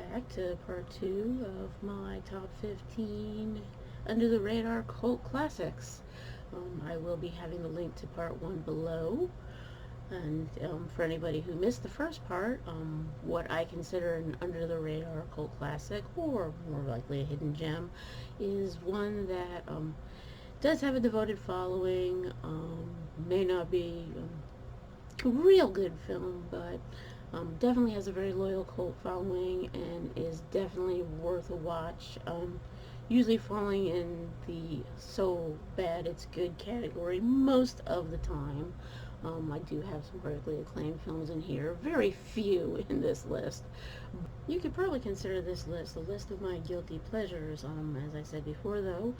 back to part 2 of my top 15 under the radar cult classics. I will be having the link to part 1 below. And for anybody who missed the first part, what I consider an under the radar cult classic, or more likely a hidden gem, is one that does have a devoted following, may not be a real good film, but definitely has a very loyal cult following and is definitely worth a watch. Usually falling in the so bad it's good category most of the time. I do have some critically acclaimed films in here, very few in this list. You could probably consider this list a list of my guilty pleasures. As I said before, though,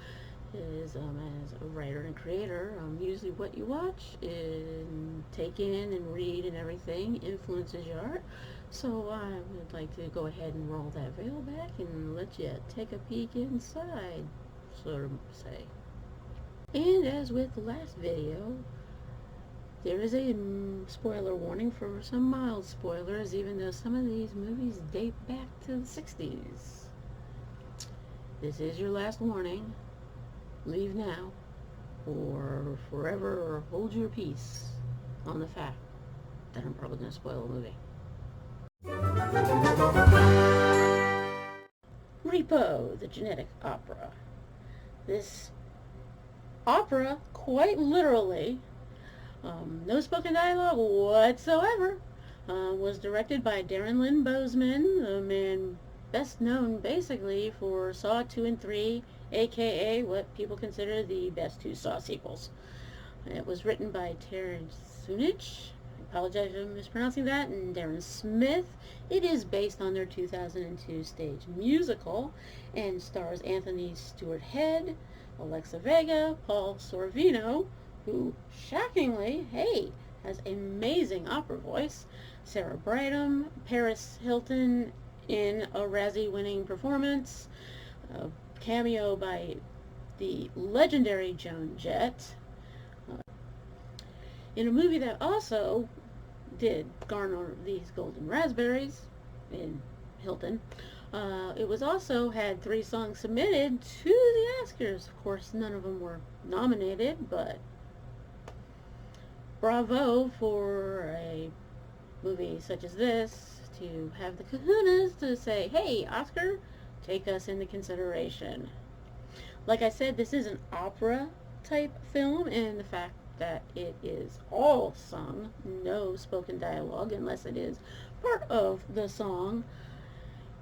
is as a writer and creator, usually what you watch and take in and read and everything influences your art. So I would like to go ahead and roll that veil back and let you take a peek inside, sort of say. And as with the last video, there is a spoiler warning for some mild spoilers, even though some of these movies date back to the 60s. This is your last warning. Leave now, or forever hold your peace on the fact that I'm probably going to spoil a movie. Repo, the genetic opera. This opera, quite literally, no spoken dialogue whatsoever, was directed by Darren Lynn Bousman, the man best known basically for Saw 2 and 3, aka what people consider the best two Saw sequels. It was written by Terrence Sunich, I apologize if I'm mispronouncing that, and Darren Smith. It is based on their 2002 stage musical and stars Anthony Stewart Head, Alexa Vega, Paul Sorvino, who, shockingly, has an amazing opera voice, Sarah Brightman, Paris Hilton in a Razzie-winning performance, a cameo by the legendary Joan Jett, in a movie that also did garner these golden raspberries in Hilton. It was also had 3 songs submitted to the Oscars. Of course, none of them were nominated, but bravo for a movie such as this to have the kahunas to say, hey, Oscar, take us into consideration. Like I said, this is an opera type film, and the fact that it is all sung, no spoken dialogue unless it is part of the song.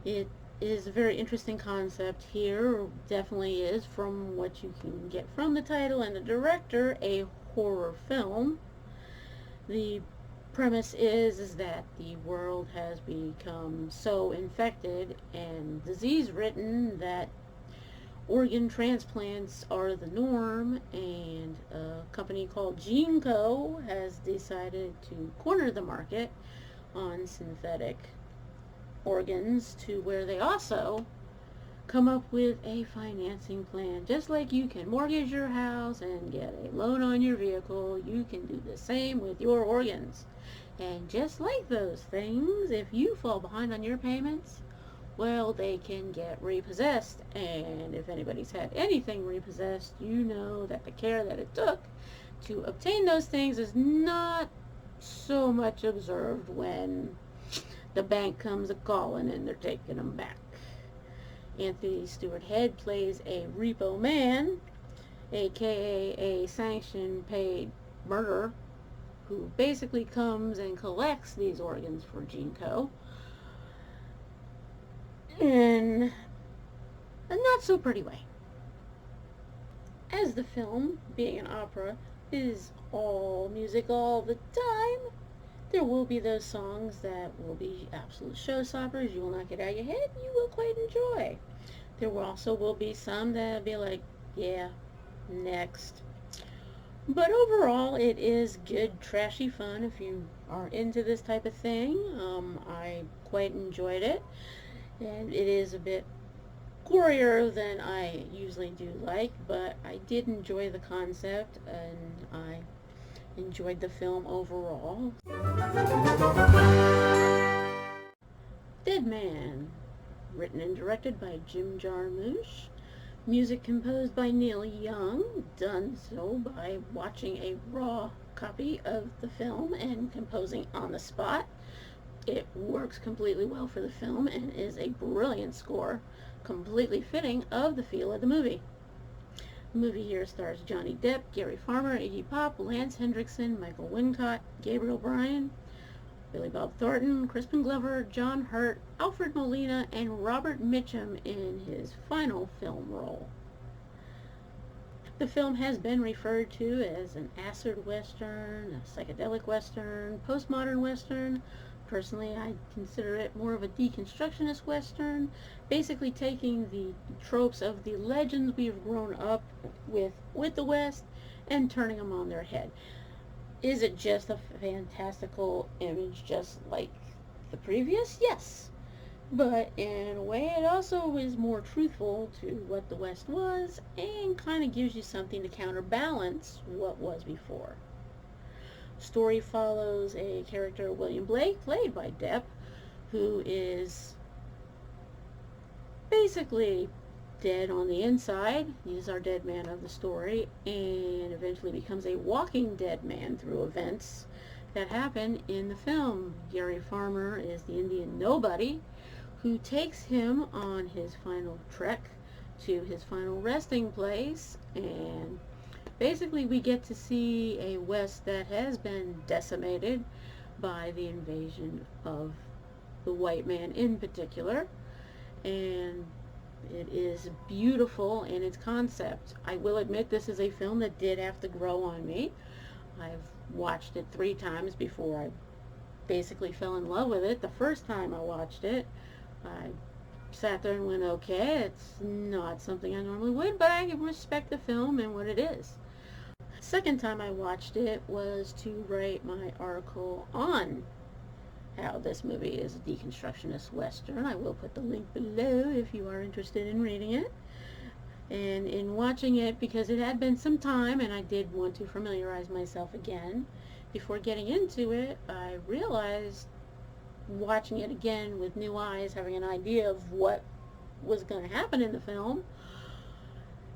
It is a very interesting concept here, definitely is, from what you can get from the title and the director, a horror film. The premise is that the world has become so infected and disease-ridden that organ transplants are the norm, and a company called GeneCo has decided to corner the market on synthetic organs, to where they also come up with a financing plan. Just like you can mortgage your house and get a loan on your vehicle, you can do the same with your organs. And just like those things, if you fall behind on your payments, well, they can get repossessed. And if anybody's had anything repossessed, you know that the care that it took to obtain those things is not so much observed when the bank comes a-calling and they're taking them back. Anthony Stewart Head plays a repo man, aka a sanction-paid murderer, who basically comes and collects these organs for GeneCo in a not so pretty way. As the film, being an opera, is all music all the time, there will be those songs that will be absolute showstoppers. You will not get out of your head. You will quite enjoy. There will also be some that will be like, yeah, next. But overall, it is good, trashy fun if you are into this type of thing. I quite enjoyed it. And it is a bit gorier than I usually do like, but I did enjoy the concept, and I enjoyed the film overall. Deadman. Written and directed by Jim Jarmusch. Music composed by Neil Young, done so by watching a raw copy of the film and composing on the spot. It works completely well for the film and is a brilliant score, completely fitting of the feel of the movie. The movie here stars Johnny Depp, Gary Farmer, Iggy Pop, Lance Hendrickson, Michael Wincott, Gabriel Bryan, Billy Bob Thornton, Crispin Glover, John Hurt, Alfred Molina, and Robert Mitchum in his final film role. The film has been referred to as an acid western, a psychedelic western, postmodern western. Personally, I consider it more of a deconstructionist western, basically taking the tropes of the legends we've grown up with the West and turning them on their head. Is it just a fantastical image just like the previous? Yes. But in a way, it also is more truthful to what the West was and kind of gives you something to counterbalance what was before. Story follows a character, William Blake, played by Depp, who is basically dead on the inside. He's our dead man of the story, and eventually becomes a walking dead man through events that happen in the film. Gary Farmer is the Indian nobody who takes him on his final trek to his final resting place, and basically we get to see a West that has been decimated by the invasion of the white man in particular, and it is beautiful in its concept. I will admit this is a film that did have to grow on me. I've watched it 3 times before I basically fell in love with it. The first time I watched it, I sat there and went, okay, it's not something I normally would, but I respect the film and what it is. Second time I watched it was to write my article on how this movie is a deconstructionist western. I will put the link below if you are interested in reading it. And in watching it, because it had been some time and I did want to familiarize myself again before getting into it, I realized watching it again with new eyes, having an idea of what was going to happen in the film,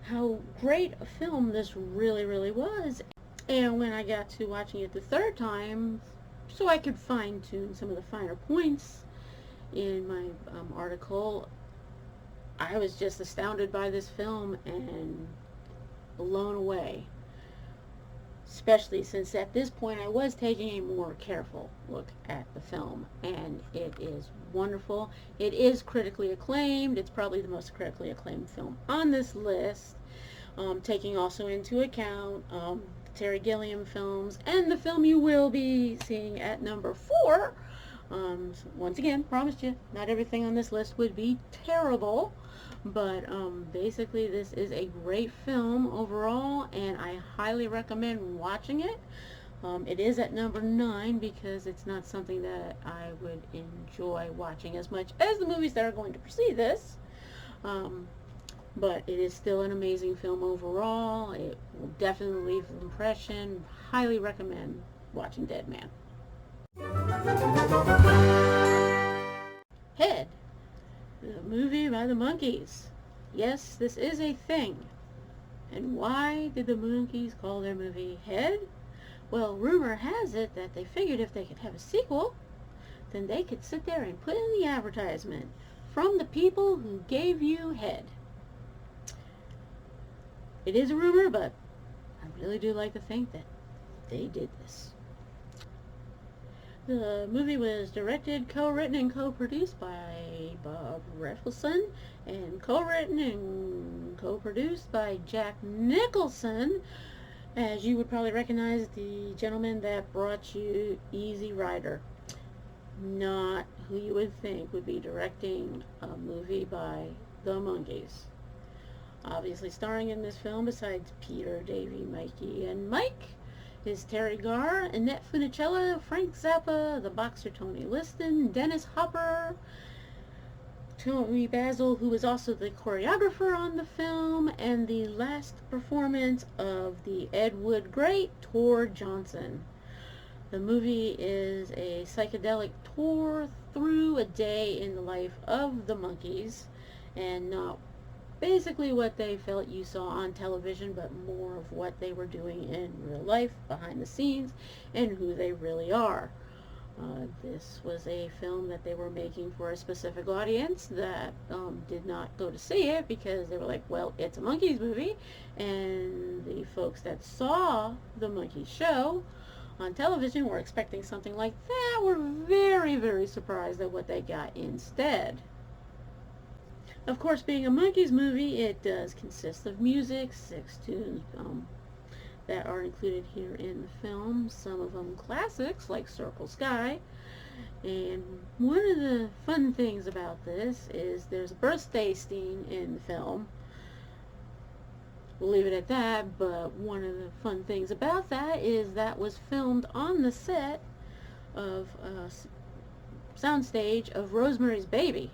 how great a film this really was. And when I got to watching it the third time, so I could fine-tune some of the finer points in my article, I was just astounded by this film and blown away. Especially since at this point I was taking a more careful look at the film, and it is wonderful. It is critically acclaimed. It's probably the most critically acclaimed film on this list, taking also into account Terry Gilliam films, and the film you will be seeing at number 4. Once again, promised you, not everything on this list would be terrible, but basically this is a great film overall, and I highly recommend watching it. It is at number 9 because it's not something that I would enjoy watching as much as the movies that are going to precede this. But it is still an amazing film overall. It will definitely leave an impression. Highly recommend watching Deadman. Head, the movie by the Monkees. Yes, this is a thing. And why did the Monkees call their movie Head? Well, rumor has it that they figured if they could have a sequel, then they could sit there and put in the advertisement, from the people who gave you Head. It is a rumor, but I really do like to think that they did this. The movie was directed, co-written, and co-produced by Bob Rafelson, and co-written and co-produced by Jack Nicholson, as you would probably recognize the gentleman that brought you Easy Rider. Not who you would think would be directing a movie by the Monkees. Obviously starring in this film, besides Peter, Davey, Mikey, and Mike, is Terry Garr, Annette Funicello, Frank Zappa, the boxer Tony Liston, Dennis Hopper, Tony Basil, who was also the choreographer on the film, and the last performance of the Ed Wood great, Tor Johnson. The movie is a psychedelic tour through a day in the life of the monkeys, and not basically what they felt you saw on television, but more of what they were doing in real life, behind the scenes, and who they really are. This was a film that they were making for a specific audience that did not go to see it because they were like, well, it's a monkeys movie, and the folks that saw the monkeys show on television were expecting something like that, were very, very surprised at what they got instead. Of course, being a monkeys movie, it does consist of music, 6 tunes that are included here in the film. Some of them classics like Circle Sky. And one of the fun things about this is there's a birthday scene in the film. We'll leave it at that, but one of the fun things about that is that was filmed on the set of a soundstage of Rosemary's Baby.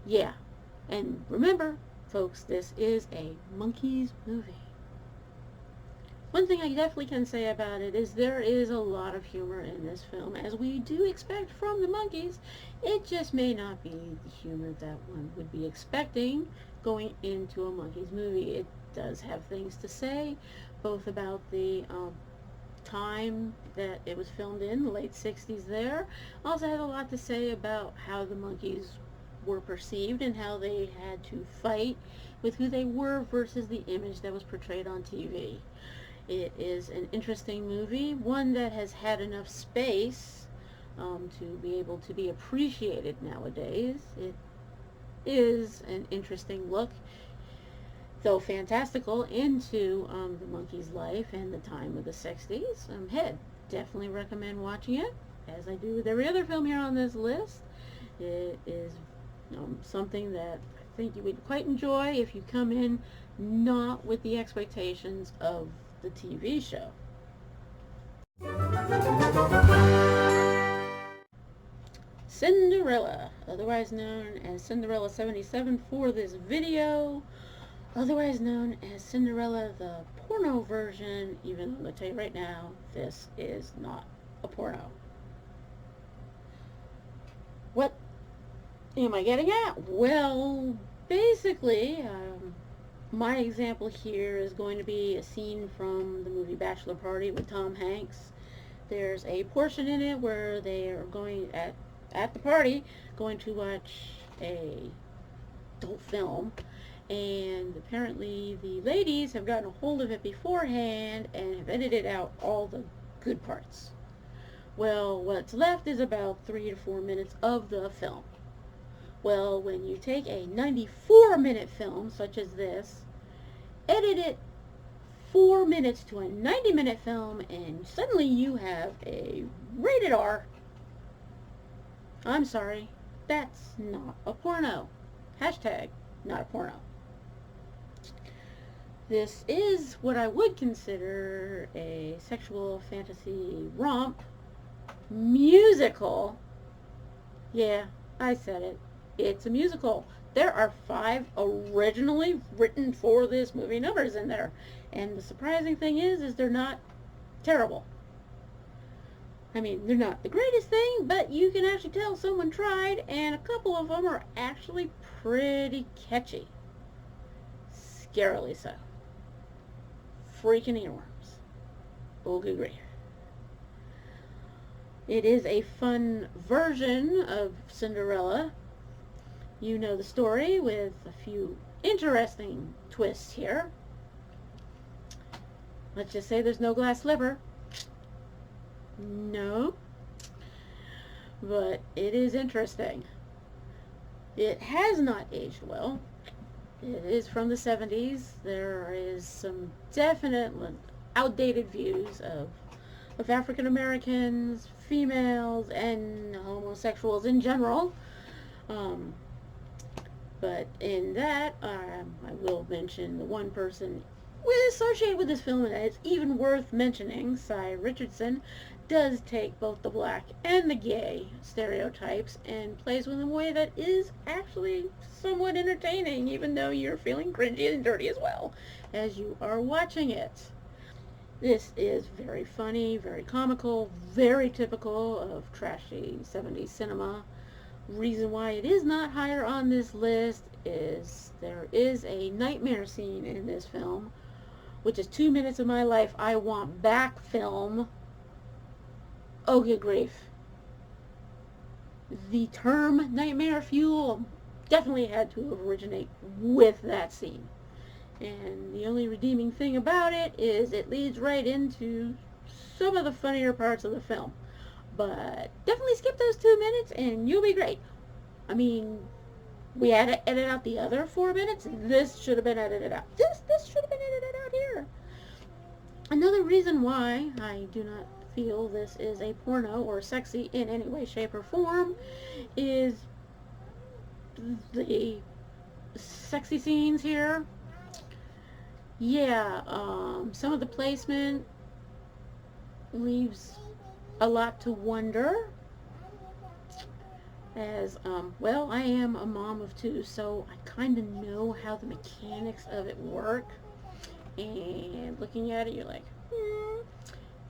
Yeah, and remember, folks, this is a monkeys movie. One thing I definitely can say about it is there is a lot of humor in this film, as we do expect from the monkeys. It just may not be the humor that one would be expecting going into a monkeys movie. It does have things to say, both about the time that it was filmed in, the late 60s there. Also had a lot to say about how the monkeys were perceived and how they had to fight with who they were versus the image that was portrayed on TV. It is an interesting movie, one that has had enough space to be able to be appreciated nowadays. It is an interesting look, though fantastical, into the monkey's life and the time of the 60s. Definitely recommend watching it, as I do with every other film here on this list. It is something that I think you would quite enjoy if you come in not with the expectations of the TV show. Cinderella, otherwise known as Cinderella 77 for this video, otherwise known as Cinderella the porno version, even though I'm going to tell you right now, this is not a porno. What am I getting at? Well, basically, my example here is going to be a scene from the movie Bachelor Party with Tom Hanks. There's a portion in it where they are going at the party going to watch a adult film, and apparently the ladies have gotten a hold of it beforehand and have edited out all the good parts. Well, what's left is about 3 to 4 minutes of the film. Well, when you take a 94-minute film such as this, edit it 4 minutes to a 90-minute film, and suddenly you have a rated R. I'm sorry, that's not a porno. Hashtag not a porno. This is what I would consider a sexual fantasy romp musical. Yeah, I said it. It's a musical. There are 5 originally written for this movie numbers in there. And the surprising thing is they're not terrible. I mean, they're not the greatest thing, but you can actually tell someone tried, and a couple of them are actually pretty catchy. Scarily so. Freaking earworms. Oh, good grief. It is a fun version of Cinderella. You know the story, with a few interesting twists here. Let's just say there's no glass slipper. No. But it is interesting. It has not aged well. It is from the 70s. There is some definite outdated views of African Americans, females, and homosexuals in general. But in that, I will mention the one person associated with this film that is even worth mentioning. Cy Richardson does take both the black and the gay stereotypes and plays with them in a way that is actually somewhat entertaining, even though you're feeling cringy and dirty as well as you are watching it. This is very funny, very comical, very typical of trashy 70s cinema. Reason why it is not higher on this list is there is a nightmare scene in this film, which is 2 minutes of my life I want back film. Oh, good grief. The term nightmare fuel definitely had to originate with that scene. And the only redeeming thing about it is it leads right into some of the funnier parts of the film. But definitely skip those 2 minutes and you'll be great. I mean, we had to edit out the other 4 minutes. This should have been edited out. This should have been edited out here. Another reason why I do not feel this is a porno or sexy in any way, shape, or form is the sexy scenes here. Yeah, some of the placement leaves a lot to wonder. As, well, I am a mom of two, so I kind of know how the mechanics of it work. And looking at it, you're like,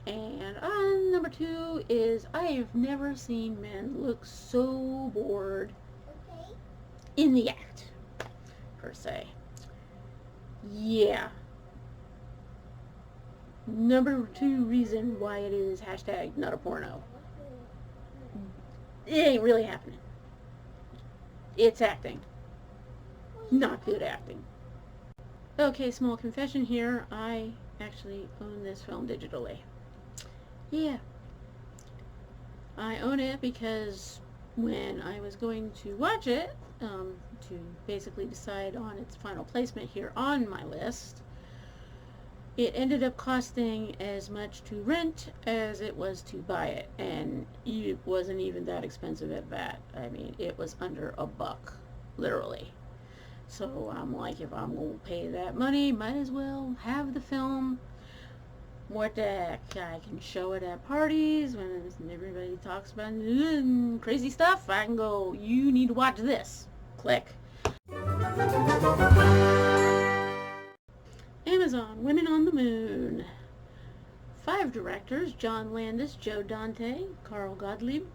And number two is I have never seen men look so bored in the act, per se. Yeah. Number two reason why it is hashtag not a porno. It ain't really happening. It's acting. Not good acting. Okay, small confession here. I actually own this film digitally. Yeah. I own it because when I was going to watch it, to basically decide on its final placement here on my list, it ended up costing as much to rent as it was to buy it, and it wasn't even that expensive at that. I mean, it was under $1, literally. So I'm like, if I'm going to pay that money, might as well have the film. What the heck? I can show it at parties when everybody talks about crazy stuff. I can go, you need to watch this. Click. Amazon, Women on the Moon. 5 directors, John Landis, Joe Dante, Carl Gottlieb,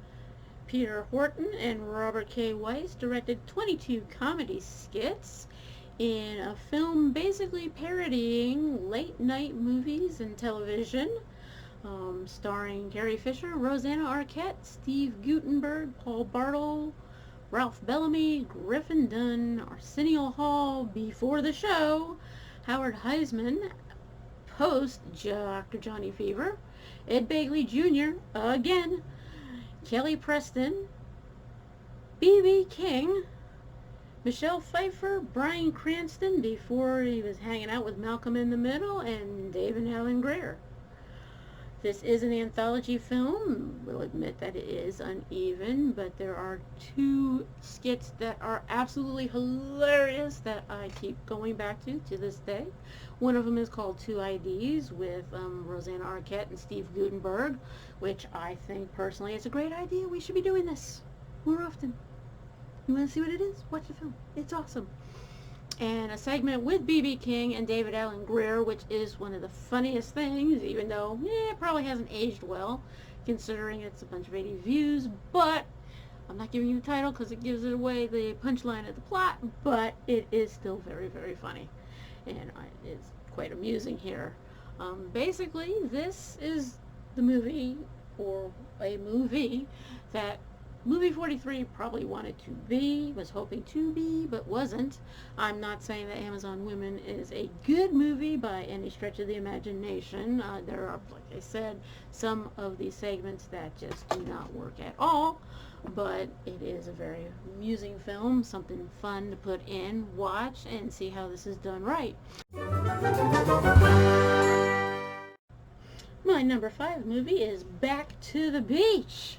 Peter Horton, and Robert K. Weiss directed 22 comedy skits in a film basically parodying late-night movies and television, starring Carrie Fisher, Rosanna Arquette, Steve Guttenberg, Paul Bartle, Ralph Bellamy, Griffin Dunne, Arsenio Hall before the show, Howard Heisman, post Dr. Johnny Fever, Ed Begley Jr., again, Kelly Preston, B.B. King, Michelle Pfeiffer, Bryan Cranston before he was hanging out with Malcolm in the Middle, and David Alan Grier. This is an anthology film. We'll admit that it is uneven, but there are 2 skits that are absolutely hilarious that I keep going back to this day. One of them is called 2 IDs with Rosanna Arquette and Steve Guttenberg, which I think personally is a great idea. We should be doing this more often. You want to see what it is? Watch the film. It's awesome. And a segment with B.B. King and David Alan Grier, which is one of the funniest things, even though it probably hasn't aged well, considering it's a bunch of 80 views, but I'm not giving you the title because it gives it away the punchline of the plot, but it is still very, very funny, and it's quite amusing here. Basically, this is the movie, or a movie, that Movie 43 probably wanted to be, was hoping to be, but wasn't. I'm not saying that Amazon Women is a good movie by any stretch of the imagination. There are, like I said, some of these segments that just do not work at all, but it is a very amusing film, something fun to put in, watch, and see how this is done right. My number 5 movie is Back to the Beach.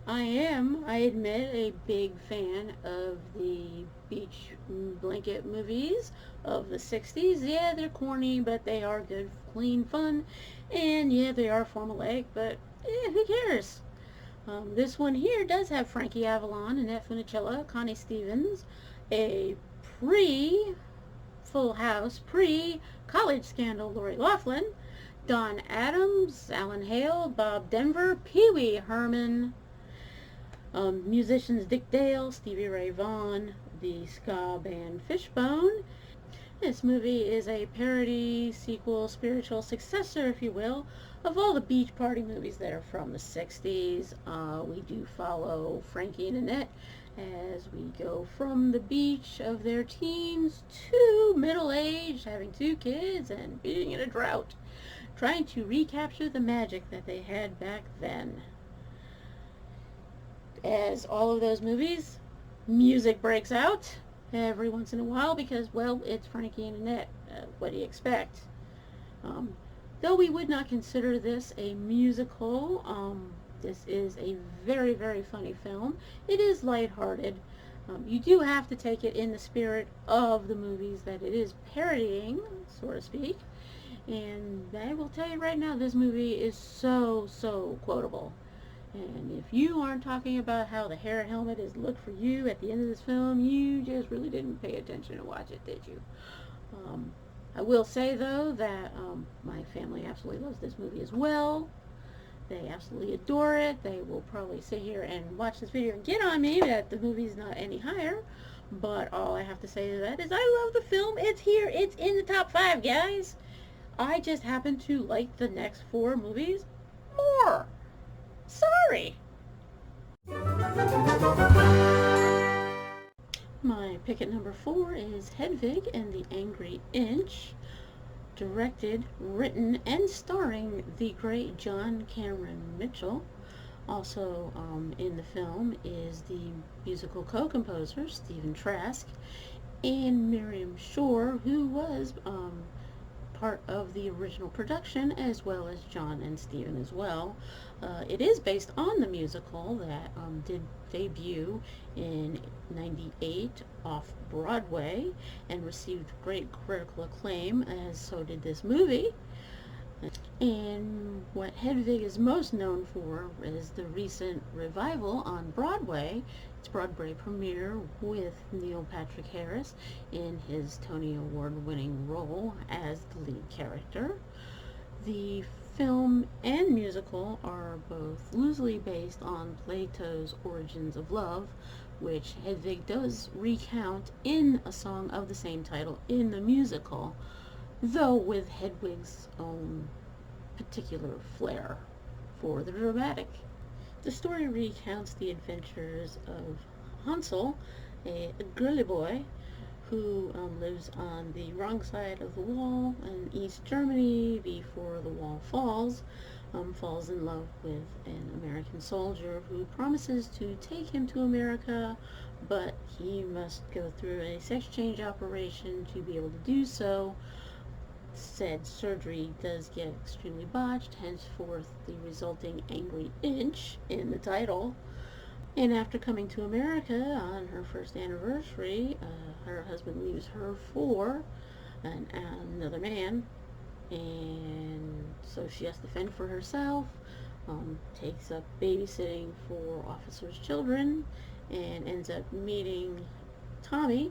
I admit, a big fan of the beach blanket movies of the 60s. Yeah, they're corny, but they are good, clean fun. And yeah, they are formulaic, but who cares? This one here does have Frankie Avalon, Annette Funicello, Connie Stevens, a pre-Full House, pre-College Scandal Lori Loughlin, Don Adams, Alan Hale, Bob Denver, Pee Wee Herman, musicians Dick Dale, Stevie Ray Vaughan, the ska band Fishbone. This movie is a parody, sequel, spiritual successor, if you will, of all the beach party movies that are from the 60s. We do follow Frankie and Annette as we go from the beach of their teens to middle age, having 2 kids and being in a drought, trying to recapture the magic that they had back then. As all of those movies, music breaks out every once in a while because, well, it's Frankie and Annette. What do you expect? Though we would not consider this a musical, this is a very, very funny film. It is lighthearted. You do have to take it in the spirit of the movies that it is parodying, so to speak. And I will tell you right now, this movie is so, so quotable. And if you aren't talking about how the hair helmet is looked for you at the end of this film, you just really didn't pay attention to watch it, did you? I will say, though, that my family absolutely loves this movie as well. They absolutely adore it. They will probably sit here and watch this video and get on me that the movie's not any higher. But all I have to say to that is I love the film. It's here. It's in the top 5, guys. I just happen to like the next 4 movies more. Sorry. My pick at number 4 is Hedwig and the Angry Inch, directed, written, and starring the great John Cameron Mitchell. Also in the film is the musical co-composer Stephen Trask and Miriam Shore, who was part of the original production, as well as John and Stephen as well. It is based on the musical that did debut in '98 off Broadway and received great critical acclaim, as so did this movie. And what Hedwig is most known for is the recent revival on Broadway. Its Broadway premiere with Neil Patrick Harris in his Tony Award-winning role as the lead character. The film and musical are both loosely based on Plato's Origins of Love, which Hedwig does recount in a song of the same title in the musical, though with Hedwig's own particular flair for the dramatic. The story recounts the adventures of Hansel, a girly boy who lives on the wrong side of the wall in East Germany before the wall falls, falls in love with an American soldier who promises to take him to America, but he must go through a sex change operation to be able to do so. Said surgery does get extremely botched, henceforth the resulting Angry Inch in the title. And after coming to America on her first anniversary, her husband leaves her for another man, and so she has to fend for herself, takes up babysitting for officers' children, and ends up meeting Tommy,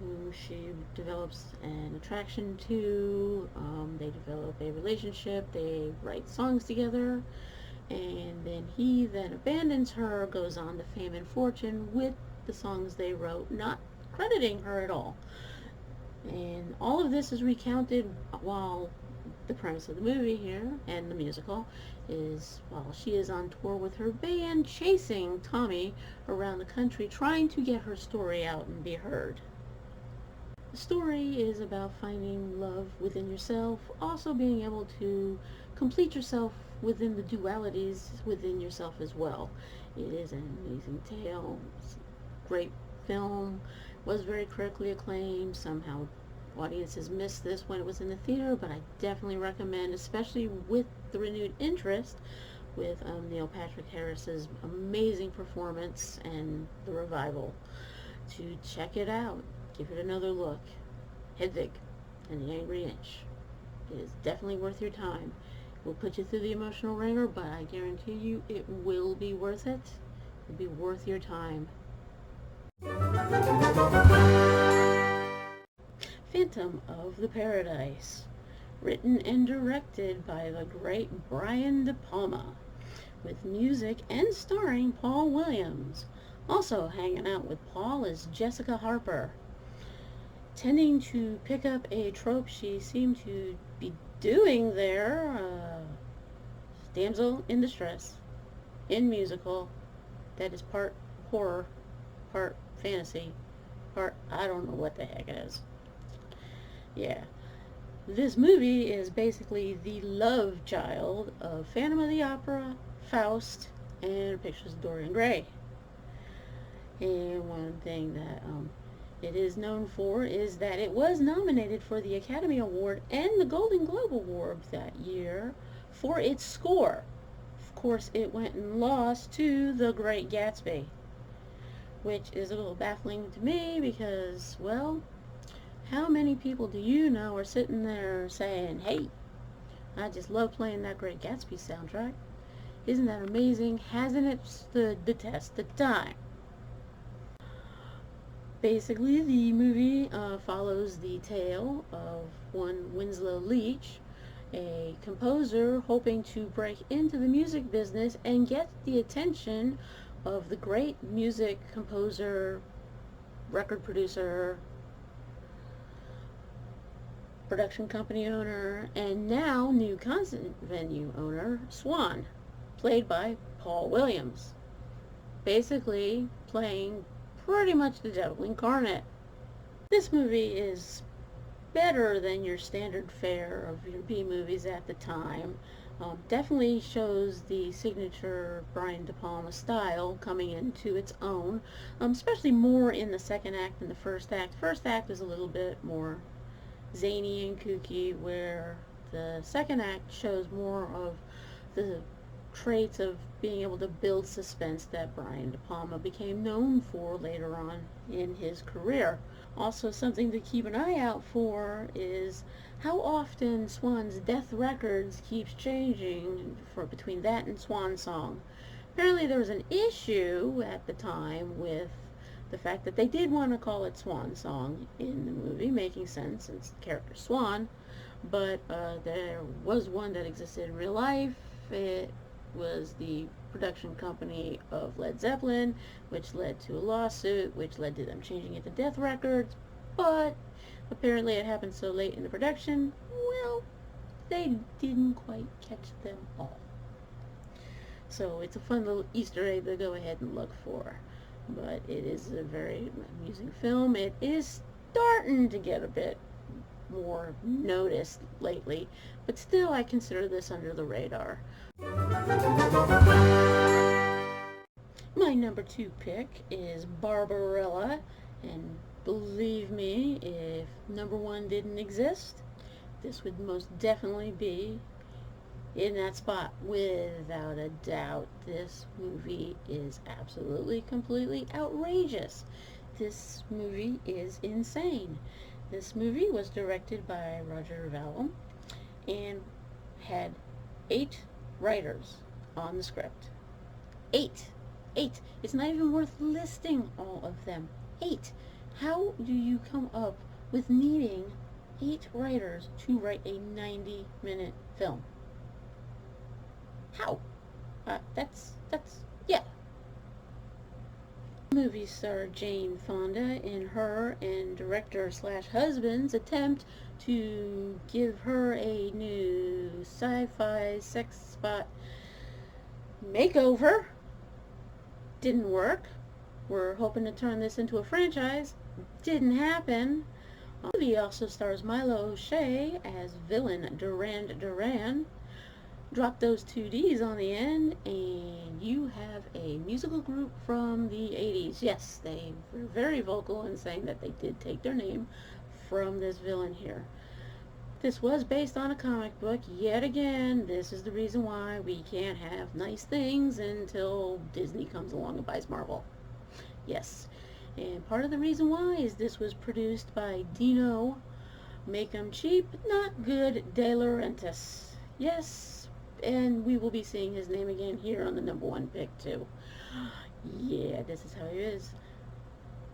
who she develops an attraction to. They develop a relationship, they write songs together, and then he then abandons her, goes on to fame and fortune with the songs they wrote, not crediting her at all. And all of this is recounted while the premise of the movie here and the musical is while she is on tour with her band, chasing Tommy around the country, trying to get her story out and be heard. The story is about finding love within yourself, also being able to complete yourself within the dualities within yourself as well. It is an amazing tale. It's a great film. Was very critically acclaimed. Somehow audiences missed this when it was in the theater, but I definitely recommend, especially with the renewed interest with Neil Patrick Harris's amazing performance and the revival, to check it out. Give it another look. Hedwig and the Angry Inch. It is definitely worth your time. It will put you through the emotional ringer, but I guarantee you it will be worth it. It'll be worth your time. Phantom of the Paradise. written and directed by the great Brian De Palma, with music and starring Paul Williams. Also hanging out with Paul is Jessica Harper, tending to pick up a trope she seemed to be doing there, damsel in distress, in musical, that is part horror, part fantasy, part I don't know what the heck it is. Yeah. This movie is basically the love child of Phantom of the Opera, Faust, and Pictures of Dorian Gray. And one thing that it is known for is that it was nominated for the Academy Award and the Golden Globe Award that year for its score. Of course, it went and lost to The Great Gatsby, which is a little baffling to me because, well, how many people do you know are sitting there saying, hey, I just love playing that Great Gatsby soundtrack. Isn't that amazing? Hasn't it stood the test of time? Basically, the movie follows the tale of one Winslow Leach, a composer hoping to break into the music business and get the attention of the great music composer, record producer, production company owner, and now new concert venue owner, Swan, played by Paul Williams. Basically playing pretty much the devil incarnate. This movie is better than your standard fare of your B movies at the time. Definitely shows the signature Brian De Palma style coming into its own, especially more in the second act than the first act. First act is a little bit more zany and kooky, where the second act shows more of the traits of being able to build suspense that Brian De Palma became known for later on in his career. Also, something to keep an eye out for is how often Swan's Death Records keeps changing for between that and Swan Song. Apparently there was an issue at the time with the fact that they did want to call it Swan Song in the movie, making sense since the character Swan, but there was one that existed in real life. It was the production company of Led Zeppelin, which led to a lawsuit, which led to them changing it to Death Records, but apparently it happened so late in the production, well, they didn't quite catch them all. So it's a fun little Easter egg to go ahead and look for. But it is a very amusing film. It is starting to get a bit more noticed lately, but still I consider this under the radar. My number 2 pick is Barbarella, and believe me, if number 1 didn't exist, this would most definitely be in that spot without a doubt. This movie is absolutely, completely outrageous. This movie is insane. This movie was directed by Roger Vallum and had 8 writers on the script. 8. It's not even worth listing all of them. 8. How do you come up with needing 8 writers to write a 90-minute film? How? Yeah. The movie starred Jane Fonda in her and director/husband's attempt to give her a new sci-fi sex spot makeover. Didn't work. We're hoping to turn this into a franchise. Didn't happen. The movie also stars Milo O'Shea as villain Duran. Drop those 2 D's on the end and you have a musical group from the 80s. Yes, they were very vocal in saying that they did take their name from this villain here. This was based on a comic book. Yet again, this is the reason why we can't have nice things until Disney comes along and buys Marvel. Yes, and part of the reason why is this was produced by Dino Make 'em Cheap, Not Good De Laurentiis. Yes, and we will be seeing his name again here on the number 1 pick too. Yeah, this is how he is.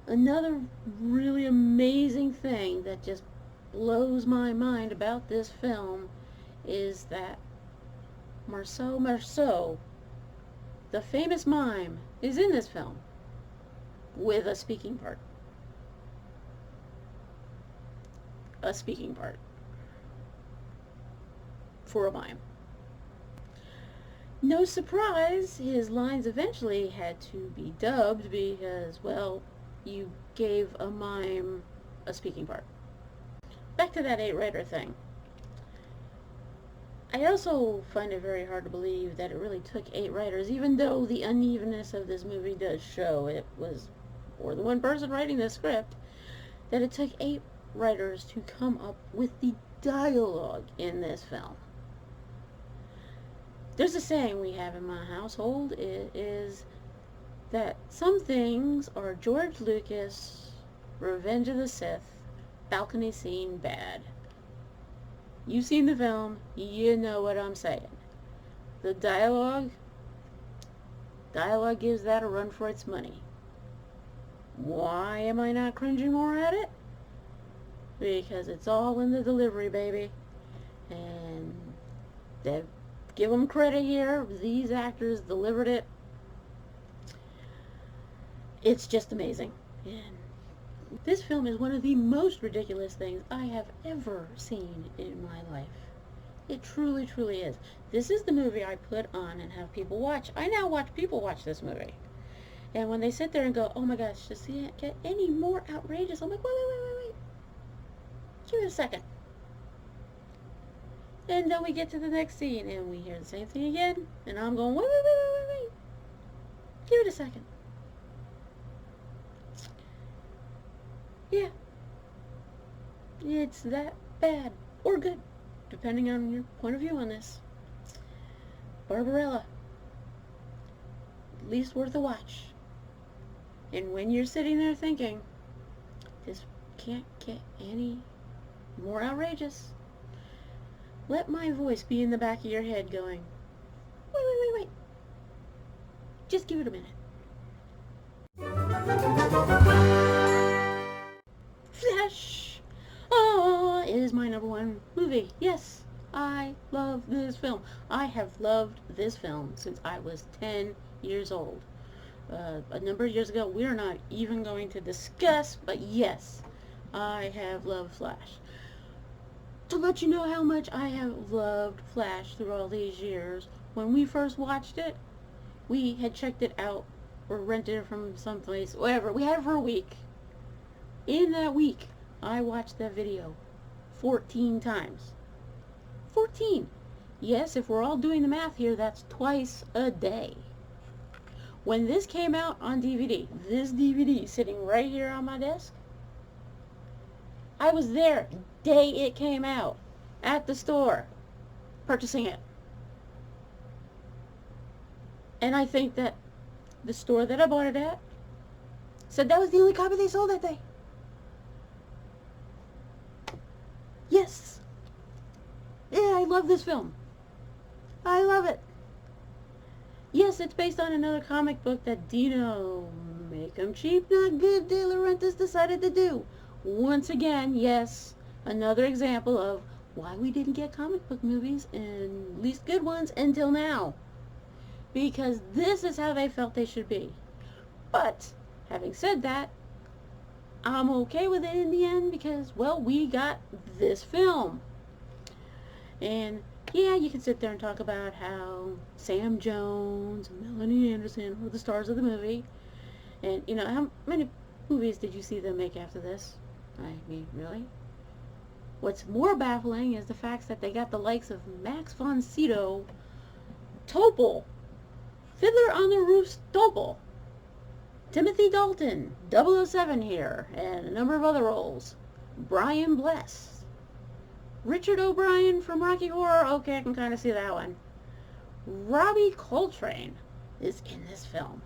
Another really amazing thing that just blows my mind about this film is that Marceau, the famous mime, is in this film with a speaking part. A speaking part for a mime. No surprise, his lines eventually had to be dubbed because, well, you gave a mime a speaking part. Back to that 8-writer thing. I also find it very hard to believe that it really took 8 writers, even though the unevenness of this movie does show it was more than one person writing the script, that it took 8 writers to come up with the dialogue in this film. There's a saying we have in my household, it is that some things are George Lucas, Revenge of the Sith, balcony scene bad. You've seen the film, you know what I'm saying. The dialogue gives that a run for its money. Why am I not cringing more at it? Because it's all in the delivery, baby. And they give them credit here. These actors delivered it. It's just amazing. And this film is one of the most ridiculous things I have ever seen in my life. It truly, truly is. This is the movie I put on and have people watch. I now watch people watch this movie. And when they sit there and go, oh my gosh, does it get any more outrageous? I'm like, wait. Give it a second. And then we get to the next scene and we hear the same thing again. And I'm going, wait. Give it a second. Yeah. It's that bad. Or good. Depending on your point of view on this. Barbarella. At least worth a watch. And when you're sitting there thinking, this can't get any more outrageous, let my voice be in the back of your head going, wait. Just give it a minute. Flash! Oh, it is my #1 movie. Yes, I love this film. I have loved this film since I was 10 years old. A number of years ago, we are not even going to discuss, but yes, I have loved Flash. To let you know how much I have loved Flash through all these years, when we first watched it, we had checked it out or rented it from someplace, whatever. We had it for a week. In that week, I watched that video 14 times. 14! Yes, if we're all doing the math here, that's twice a day. When this came out on DVD, this DVD sitting right here on my desk, I was there day it came out at the store purchasing it. And I think that the store that I bought it at said that was the only copy they sold that day. Yes. Yeah, I love this film. I love it. Yes, it's based on another comic book that Dino, make 'em cheap, not good, De Laurentiis decided to do. Once again, yes, another example of why we didn't get comic book movies, and at least good ones, until now. Because this is how they felt they should be. But, having said that, I'm okay with it in the end because, well, we got this film. And yeah, you can sit there and talk about how Sam Jones and Melanie Anderson were the stars of the movie. And, you know, how many movies did you see them make after this? I mean, really? What's more baffling is the fact that they got the likes of Max von Sydow, Topol, Fiddler on the Roof's Topol, Timothy Dalton, 007 here, and a number of other roles. Brian Bless, Richard O'Brien from Rocky Horror, okay, I can kind of see that one. Robbie Coltrane is in this film.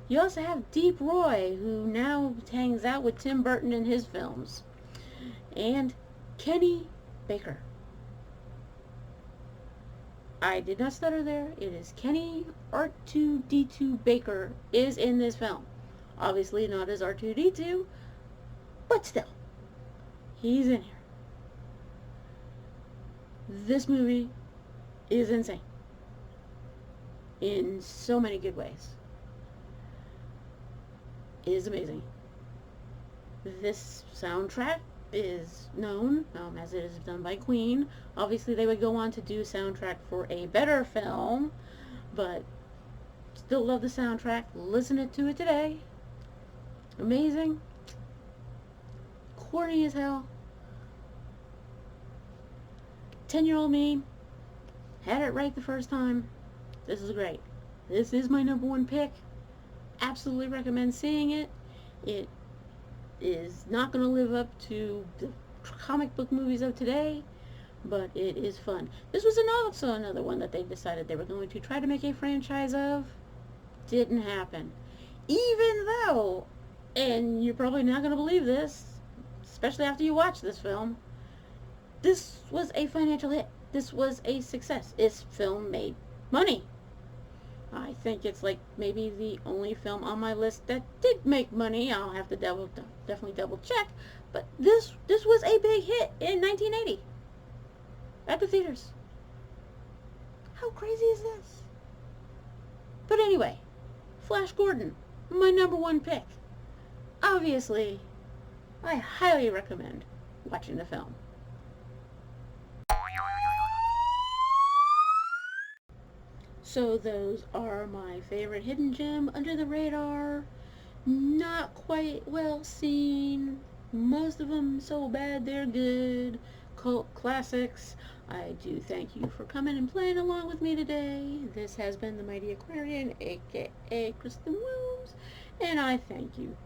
You also have Deep Roy, who now hangs out with Tim Burton in his films. And Kenny Baker. I did not stutter there. It is Kenny R2-D2 Baker is in this film. Obviously not as R2-D2, but still. He's in here. This movie is insane in so many good ways. It is amazing. This soundtrack is known as it is done by Queen. Obviously, they would go on to do soundtrack for a better film, but still love the soundtrack. Listen to it today. Amazing. Corny as hell. 10-year-old me had it right the first time. This is great. This is my number one pick. Absolutely recommend seeing it. It is not going to live up to the comic book movies of today, but it is fun. This was also another one that they decided they were going to try to make a franchise of. Didn't happen. Even though, and you're probably not going to believe this, especially after you watch this film, this was a financial hit. This was a success. This film made money. I think it's like maybe the only film on my list that did make money. I'll have to definitely double check. But this was a big hit in 1980 at the theaters. How crazy is this? But anyway, Flash Gordon, my number one pick. Obviously, I highly recommend watching the film. So those are my favorite hidden gem, under the radar, not quite well seen, most of them so bad they're good, cult classics. I do thank you for coming and playing along with me today. This has been the Mighty Aquarian, aka Kristen Williams, and I thank you.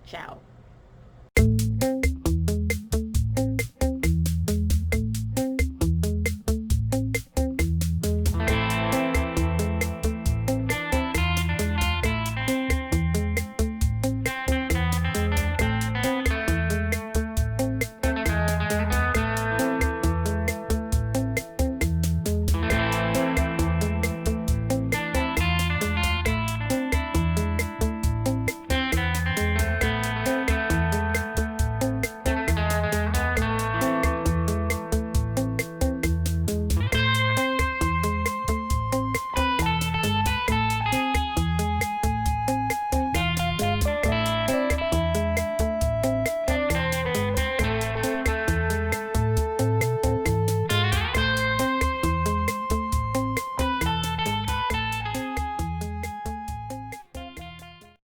Ciao.